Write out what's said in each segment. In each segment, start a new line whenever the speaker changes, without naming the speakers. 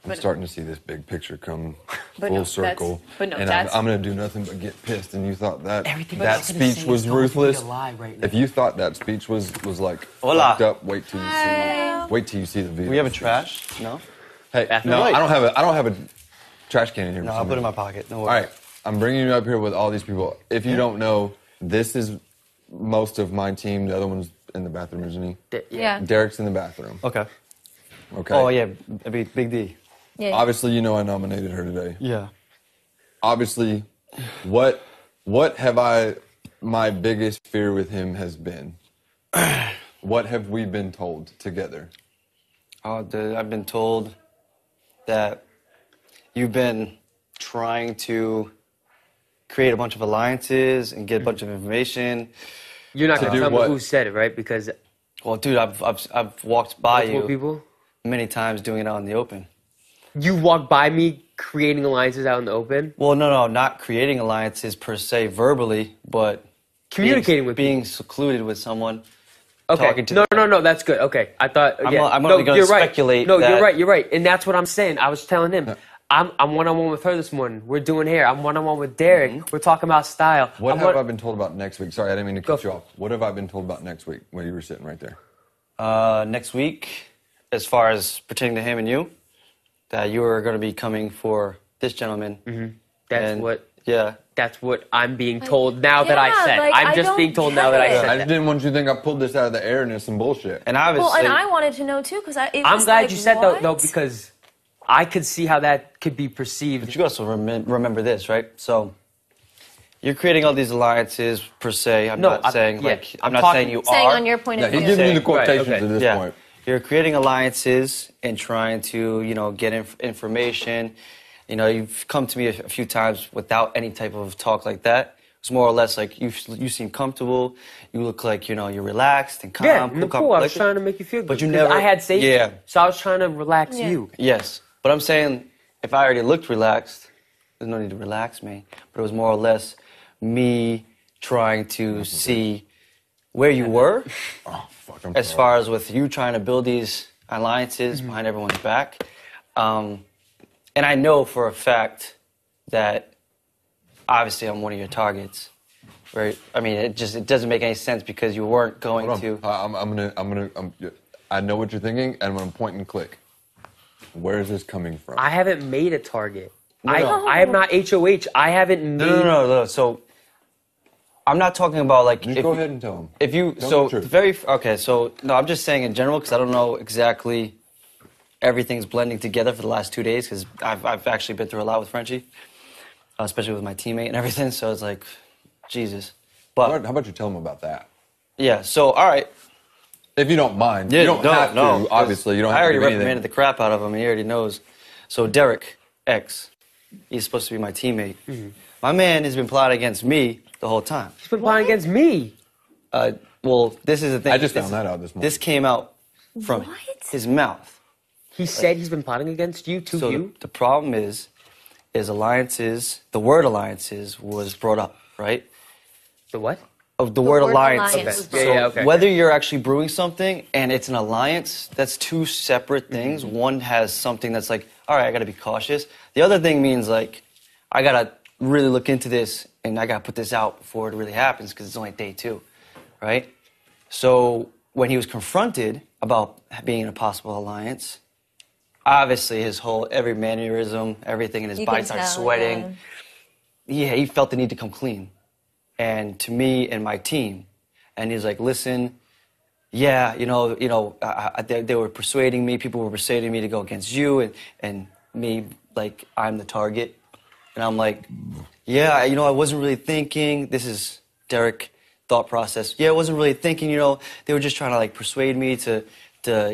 I'm starting to see this big picture come
But
full
no,
circle.
but no,
and
that's-
I'm going to do nothing but get pissed. And you thought that
Everything
that
she's gonna
speech
say
was
is going to be
ruthless.
a lie right now.
If you thought that speech was like
Hola.
fucked up, wait till you see the video.
We have a trash? No?
Hey,
Bathroom
no,
light.
I don't have a trash can in here.
No,
for
I'll
some
put it in my
reason.
pocket. No
All
worries.
right, I'm bringing you up here with all these people. If you don't know, this is most of my team. The other one's in the bathroom, isn't he?
Yeah.
Derek's in the bathroom.
Okay.
Okay.
Oh, yeah, Big D.
Yeah.
Obviously, you know I nominated her today.
Yeah.
Obviously, what have my biggest fear with him has been? What have we been told together?
Oh, dude, I've been told that you've been trying to create a bunch of alliances and get a bunch of information.
You're not going to
do
tell me
what?
who said it, right? Because
Well, dude, I've walked by
multiple
you
people.
many times doing it out in the open.
You walked by me creating alliances out in the open,
Well, no, not creating alliances per se verbally, but
communicating with
being secluded with someone.
Okay.
talking to
No, that's good. Okay. I thought.
I'm
Yeah.
not- I'm
no,
only gonna
you're right.
speculate
No,
that-
you're right. And that's what I'm saying. I was telling him. I'm one-on-one with her this morning. We're doing hair. I'm one-on-one with Derek.
Mm-hmm.
We're talking about style.
What have I been told about next week? Sorry, I didn't mean to cut
Go
you
for
off. What have I been told about next week when you were sitting right there?
Next week, as far as pertaining to him and you, that you are going to be coming for this gentleman.
That's what I'm being told now that I
yeah,
said.
like,
I'm
I
just
don't
being told
get
now that I
it.
said
I
that.
just didn't want you to think I pulled this out of the air and it's some bullshit.
And obviously,
Well, and I wanted to know too, because it
I'm
was
glad
like,
you said
what?
though, because I could see how that could be perceived.
but you also remember this, right? So you're creating all these alliances per se. I'm
No,
not saying
yeah,
like
I'm
I'm not
talking-
saying you
Saying
are.
on your point
Yeah,
of
he's
view.
giving you the
Right,
quotations
okay.
at this
Yeah,
point.
you're creating alliances and trying to get information. You've come to me a few times without any type of talk like that. It's more or less like you seem comfortable. You look like you're relaxed and calm.
Yeah, in the
cool,
pool, I
like-
was trying to make you feel good.
But you
'cause
never-
I had safety,
yeah.
so I was trying to relax
Yeah.
you.
Yes, but I'm saying if I already looked relaxed, there's no need to relax me. But it was more or less me trying to see where you were,
Oh, fuck, I'm
as
sorry.
far as with you trying to build these alliances behind everyone's back. And I know for a fact that obviously I'm one of your targets. Right? I mean, it doesn't make any sense because you weren't going
Hold
to.
on. I know what you're thinking, and I'm gonna point and click. Where is this coming from?
I haven't made a target.
No.
I am not HOH. I haven't made.
No. So I'm not talking about like
Just go ahead and tell him.
If you
Tell the truth.
okay, so no, I'm just saying in general because I don't know exactly everything's blending together for the last 2 days because I've actually been through a lot with Frenchie, especially with my teammate and everything. So it's like, Jesus. But
How about you tell him about that?
yeah, so all right.
If you don't mind.
Yeah,
you don't have to,
'cause
obviously. You don't have
I already
to do anything.
reprimanded the crap out of him. He already knows. So Derek X, he's supposed to be my teammate. My man has been plotting against me the whole time.
He's been plotting against me.
Well, this is the thing.
I just found that out this morning.
This came out from
What?
his mouth.
He said he's been plotting against you, to
So
you.
the problem is alliances. The word alliances was brought up, right?
The what?
Of the word alliance.
alliance was
So
brought up. Yeah, okay.
whether you're actually brewing something and it's an alliance, that's two separate things. One has something that's like, all right, I got to be cautious. The other thing means like, I got to really look into this and I got to put this out before it really happens because it's only day 2, right? So when he was confronted about being in a possible alliance, obviously every mannerism, everything in his
You
body
can
started
tell,
sweating. Yeah, he felt the need to come clean. And to me and my team. And he's like, listen, yeah, they were persuading me, people were persuading me to go against you and me, like, I'm the target. And I'm like, yeah, I wasn't really thinking. This is Derek thought process. Yeah, I wasn't really thinking, they were just trying to, like, persuade me to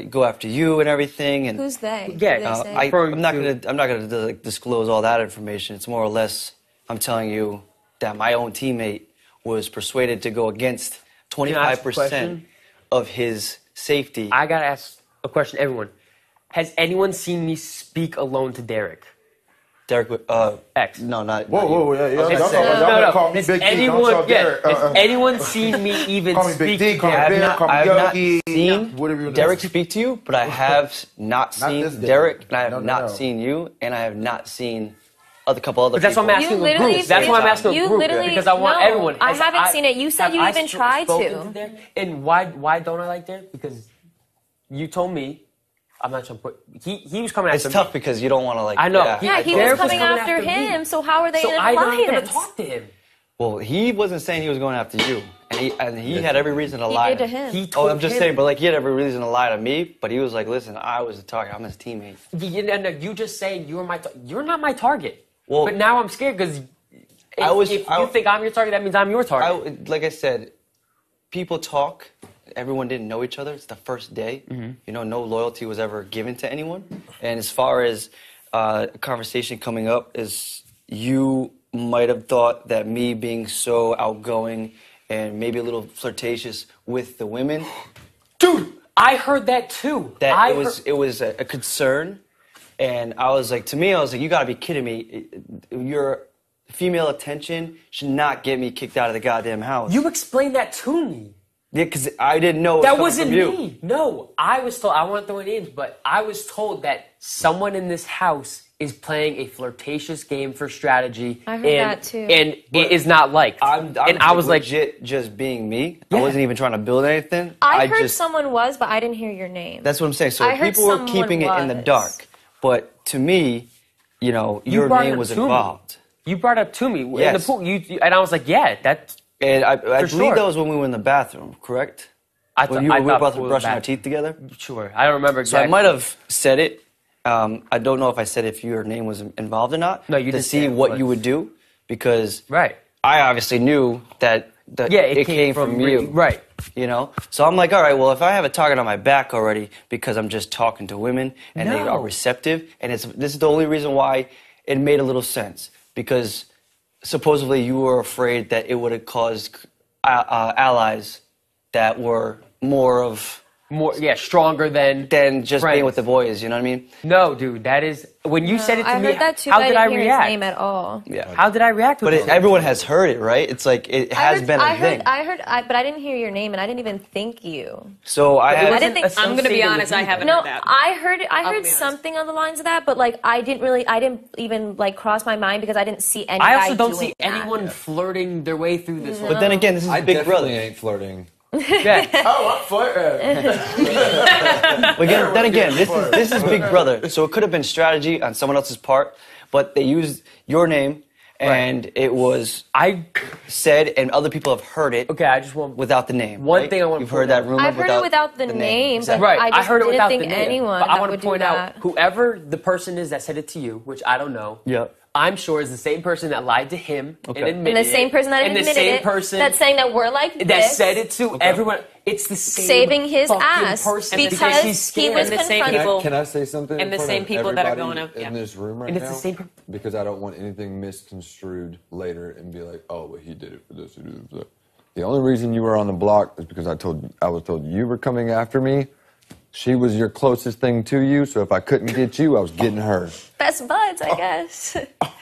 go after you and everything. And
Who's they?
Yeah,
Who they say?
I'm not gonna like, disclose all that information. It's more or less I'm telling you that my own teammate was persuaded to go against
Can I ask a
25%
question?
of his safety.
I gotta ask a question, to everyone. Has anyone seen me speak alone to Derek?
Derek,
X.
No, not.
Whoa, yeah. Y'all
No.
call me
Has
Big D.
anyone,
Don't talk
yeah,
Derek.
has anyone seen me even
Call me
speak
Big D,
to
call me
Derek?
Bear, call me
I have not
Yogi.
seen
Whatever you
Derek speak to you, but I have not seen
this Derek.
Derek, and I have
No.
not seen you, and I have not seen a couple other
But that's why
people.
I'm asking
You
a
literally
group. That's why I'm asking a
you
group
literally-
because I want
no,
everyone.
I haven't seen it. You said
have
you
I
even tried
spoken
to.
Derek? And why don't I like Derek? Because you told me. I'm not trying to put. He was coming after
It's
me.
tough because you don't want to like.
I know.
Yeah, he
Derek
was
was
coming
coming
after
after me.
him. So how are they
So
in an
I'm not gonna
alliance?
talk to him.
Well, he wasn't saying he was going after you, and he had every reason to
He
lie.
did to him.
He
Oh,
told
I'm just
him.
saying, but like he had every reason to lie to me. But he was like, "Listen, I was the target. I'm his teammate."
You just saying you were you're not my target.
Well,
but now I'm scared because if you think I'm your target, that means I'm your target.
Like I said, people talk. Everyone didn't know each other. It's the first day.
Mm-hmm.
You know, no loyalty was ever given to anyone. And as far as a conversation coming up, is you might have thought that me being so outgoing and maybe a little flirtatious with the women,
Dude, I heard that too.
that it was a concern. And I was like, you gotta be kidding me. Your female attention should not get me kicked out of the goddamn house.
You explained that to me.
Yeah, because I didn't know it was
That
coming
wasn't
from you.
me. No, I was told. I want to throw it in, but I was told that someone in this house is playing a flirtatious game for strategy.
I heard
and,
that too.
And it is not liked.
I'm
and I was like,
legit just being me.
Yeah.
I wasn't even trying to build anything.
I heard
just,
someone was, but I didn't hear your name.
That's what I'm saying. So
I heard
people were
someone
keeping it in the
was.
dark. But to me, you know,
You
your
brought it
name
up
was
to me.
involved.
you brought it up to me in the
Yes.
pool. And I was like, yeah, that's.
And I believe
sure.
that was when we were in the bathroom, correct?
I
When
thought
we were both
we were
brushing our
back.
teeth together?
Sure, I don't remember
So
exactly.
I might have said it. I don't know if I said if your name was involved or not.
No, you
to
didn't
see
say it
what
was.
you would do, because
Right.
I obviously knew that it came from you.
Right.
You know? So I'm like, all right, well, if I have a target on my back already because I'm just talking to women and they are
No.
receptive, and this is the only reason why it made a little sense, because supposedly you were afraid that it would have caused allies that were more
Stronger than
just
friends.
being with the boys, you know what I mean?
No, dude, that is when you said it to
I
me.
heard that too.
How
but
did
I
I
didn't hear
react?
his name at all.
Yeah.
How did I react?
But everyone has heard it, right? It's like it has been a thing.
I heard, but I didn't hear your name, and I didn't even think you.
So I had.
I didn't think.
I'm gonna be honest, I haven't
No,
heard that.
I heard
be honest.
something on the lines of that, but like I didn't even like cross my mind because I didn't see any.
I also
guy
don't
doing
see
that.
anyone flirting their way through this.
But then again, this is
I
Big
definitely
Brother.
ain't flirting.
Yeah.
Oh, I'm flirting.
Then again, this is Big Brother. So it could have been strategy on someone else's part, but they used your name, and it was said, and other people have heard it.
Okay, I just want
without the name.
One
right?
thing I want to
You've heard that rumor.
I've heard it without the name,
Exactly.
but
Right,
I just
heard it
didn't
without
think
the name.
anyone
But I
that
want
would
to point
do
out
that.
whoever the person is that said it to you, which I don't know.
Yeah.
I'm sure is the same person that lied to him and admitted
And the same person that
and
admitted
the same
it,
person
that's saying that we're like
that
this,
said it to everyone. It's the same
saving his
fucking
ass
person
because
he's
he
scared.
was
And the same
confronted.
people-
Can I say something?
and the
in front
same
of
people that are
everybody
going to-
in this room right
And it's
now?
the same
because I don't want anything misconstrued later and be like, oh, well, he did it for this. He did it for that. The only reason you were on the block is because I was told you were coming after me. She was your closest thing to you, so if I couldn't get you, I was getting her.
Best buds, I guess.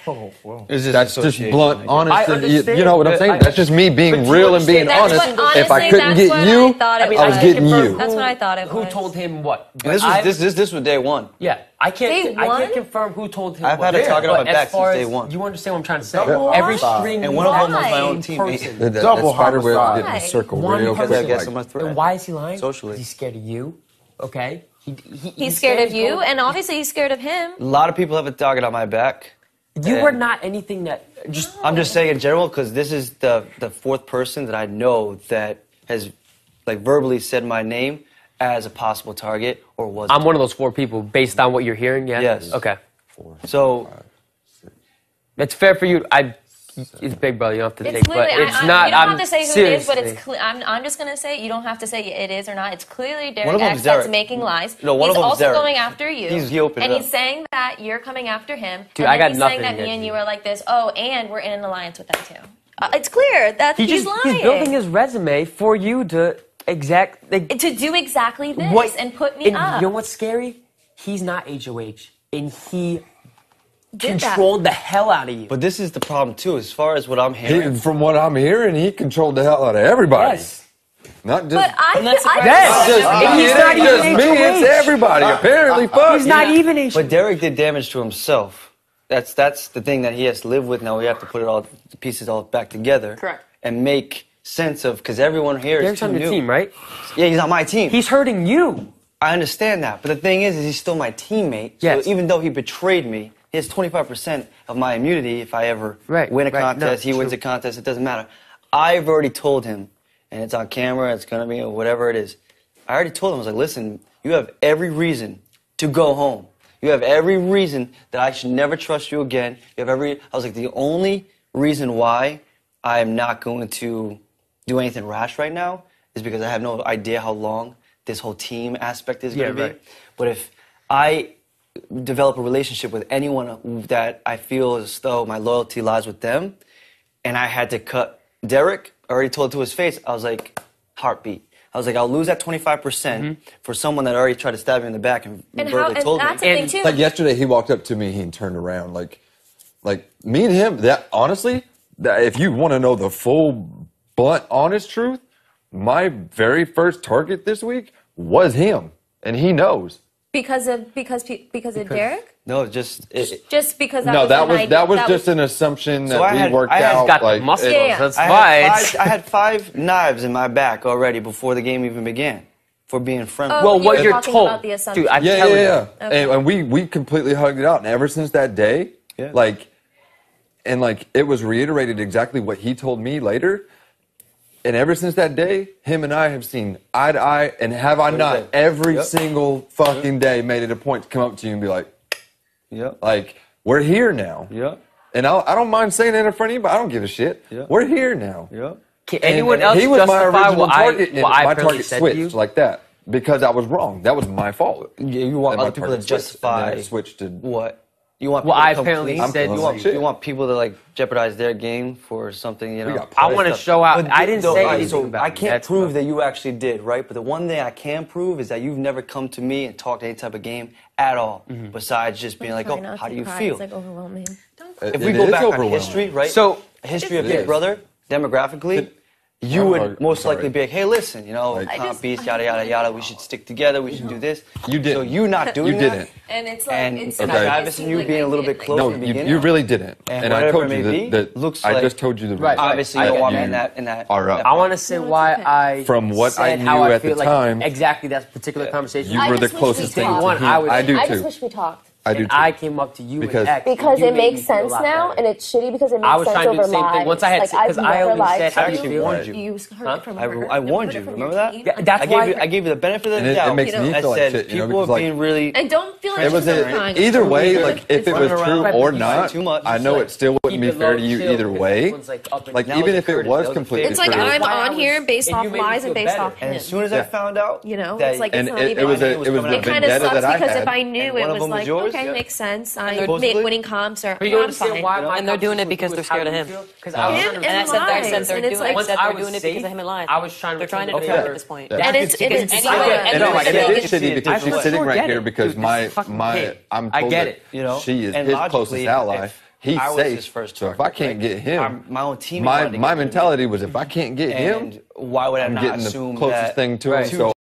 That's just blunt, honest.
I
and
understand,
you know what I'm
but
saying? That's just me being
but you
real and being
understand-
honest.
That's
If
what-
I couldn't
honestly,
get
that's
you,
what I thought it
I was
was.
getting you.
That's what I thought it
Who
was.
told him what?
And this was day one.
Yeah, I
Day
can't
one?
confirm who told him.
I've
what.
had a target on
But
my
as
back
far
since
as-
day one.
You understand what I'm trying to say?
Double
Every
homicide.
string
And one of them was my
Why?
own teammate.
person.
That
Double
spider web
homicide.
getting in a circle
One
real
person-
quick.
I guess
like-
I'm a threat.
And why is he lying?
Socially.
He's scared of you. Okay.
He's scared of you,
gold.
and obviously he's scared of him.
A lot of people have a target on my back.
You were not anything that just.
I'm just saying in general because this is the fourth person that I know that has like verbally said my name as a possible target or was.
I'm one of those 4 people based on what you're hearing. Yeah.
Yes.
Okay.
So
It's fair for you. It's Big Brother. You don't have to
It's
think,
clearly,
but it's not.
you don't
I'm
have to say who
seriously.
it is, but it's I'm just going to say, you don't have to say it is or not. It's clearly
One
Derek
of them's
X that's
Derek.
making lies.
No, one
he's
of them's
also
Derek.
going after you.
He opened
and
it
he's
up.
saying that you're coming after him.
Dude,
and
I
then
got
he's
nothing
saying that me
against
and
you.
you are like this. Oh, and we're in an alliance with them too. It's clear that he's lying.
He's building his resume for you to
to do exactly this and put me
and
up.
You know what's scary? He's not HOH, and he
did that.
controlled the hell out of you.
But this is the problem too, as far as what I'm hearing.
From what I'm hearing, he controlled the hell out of everybody.
Yes.
Not just.
But I
Yes.
It
He's
ain't
not
just
even
me,
HOH.
it's everybody. Apparently, fuck.
He's not even a.
But Derek did damage to himself. That's the thing that he has to live with now. We have to put it all, the pieces all back together.
Correct.
And make sense of, because everyone here is
Derek's
too
on the
new.
team, right?
Yeah, he's on my team.
He's hurting you.
I understand that, but the thing is he's still my teammate.
Yes.
So even though he betrayed me, he has 25% of my immunity if I ever win a contest.
No,
he wins a contest. It doesn't matter. I've already told him, and it's on camera. It's gonna be whatever it is. I already told him. I was like, listen, you have every reason to go home. You have every reason that I should never trust you again. You have every. I was like, the only reason why I am not going to do anything rash right now is because I have no idea how long this whole team aspect is going to be.
Right.
But if I develop a relationship with anyone that I feel as though my loyalty lies with them, and I had to cut Derek, I already told it to his face, I was like, heartbeat. I was like, I'll lose that 25% for someone that already tried to stab me in the back and verbally told me.
that's the thing too.
Like yesterday, he walked up to me, he turned around, like me and him. That honestly, that if you want to know the full, blunt, honest truth, my very first target this week was him, and he knows.
because of Derek?
No, just
Just because that
No,
was
that
an
was
idea,
that was just an assumption that
I
we
had-
worked
I had
out.
got the
like,
muscles.
Yeah.
That's
I
why.
had 5 knives in my back already before the game even began for being friendly.
Oh,
Well, what
you're
you're
talking
told,
about the assumption.
dude. I'm
Yeah,
telling
yeah.
you.
Okay.
And we completely hugged it out. And ever since that day,
Yeah.
it was reiterated exactly what he told me later. And ever since that day, him and I have seen eye to eye. And have I not
day.
every
Yep.
single fucking day made it a point to come up to you and be
Yep.
like, we're here now.
Yep.
And I don't mind saying it in front of you, but I don't give a shit.
Yeah.
We're here now.
Yep.
Can
And
anyone else
he was my
justify
original
what
target, and
I
my
apparently
target
said
switched
to you?
like that because I was wrong. That was my fault.
You want
And my
other people to
target switched, and then
justify
it switched to
what? You want
Well,
people
I
to come
apparently
clean?
said-
I'm
you
shit.
You want people to like jeopardize their game for something, you know?
got
I want to show out.
But
I didn't
though,
say
all right,
anything
so
about
I
it.
can't
That's
prove
the-
that you actually did, right? But the one thing I can prove is that you've never come to me and talked any type of game at all, besides just being like,
Try
"Oh,
not
how
to
do you
cry.
feel?"
It's like overwhelming.
If we go back on history, right?
So-
a history of
It
Big
is.
Brother, demographically, you
I'm
would
sorry.
most likely be like, "Hey, listen, you know,
Like-
comp beast, yada yada yada. We should stick together. We should do this."
You didn't.
So you not doing
You
that,
didn't.
And it's like,
and
it's
Okay.
Travis and you being a little bit close
No,
in the
you
beginning.
really didn't.
And
I
whatever
told
it
you
may be,
that
looks
I
like-
just told you the
Right.
reason.
Obviously, you don't want me in that.
are up.
I want to say why
okay.
I
From what I
said how
knew
I
at the
feel like
time,
exactly that particular conversation.
you
I
were the
just wish we
closest thing to
talked.
One,
him.
I
do
I
too.
just wish we talked.
I do
and
too.
I came up to you
Because-
and X,
Because
and you
it
made
makes
me feel a
sense
lot
now,
better.
and it's shitty because it
I
makes
was
sense
trying to do
over
the same thing.
lies.
Once I had
like,
said- 'cause
I've
I
never
always
lied
said,
to
I
you.
actually
warned
You heard
Huh?
it from
I
her.
I
Never
warned
heard
you.
it from
Remember
your
that?
team.
Yeah, that's
I
why-
gave you the benefit of
And
the
it
doubt.
makes me
I
feel like
said
shit, you know,
people
because,
are
like,
being really.
And don't feel like
It was
you're
a,
crying.
either way,
Either.
like if it
Running
was
around
true or
too
not,
much.
I know it still wouldn't
Keep
be
it
fair
low,
to you
chill,
either
because
way.
everyone's, like, up and
Like
down.
even
was
if
a
it
courtesy,
was
that was a
completely
It's like
true.
I'm
Why I
on
was-
here based
and
off
you made me
lies and
feel
based
better.
off
And
him.
as soon as I
Yeah.
found out,
You know,
that
it's like
and
it's not
it
even.
was
my
a
name was
it was
coming
the
out.
It kind of
vendetta
sucks
that I
because
had.
if I knew
And
it
one of
was
them was
like,
yours?
okay,
Yep.
makes sense.
they're-
I'm
Supposedly?
winning comps or
But you
I'm
understand
fine.
why my
And they're doing it
conversation
because
was
they're scared of
how
him.
you feel? 'Cause
Huh?
I was
And-
trying to
and
And I said that, I
lies,
said they're
and it's
doing
like-
it. I
Once
said
I
they're
was
doing it because of him and lies.
I was trying to
They're trying to
figure
defend
out-
at this point.
Yeah.
And it's
Because
it's
anyway,
not-
and
No,
they're
like,
saying-
it is shitty because
I
she's
sure
sitting right
get
here
it.
because
Dude, this is
my
fucking pain.
I'm
I
told
get
that
it.
You know,
she is
and
his
logically,
closest ally.
if
He's
I was
safe.
his first
So if
target,
I can't
right?
get him,
my own team.
my mentality was if I can't get him,
And why would I
I'm
not
getting the
assume
closest
that
thing to him.
Right.
So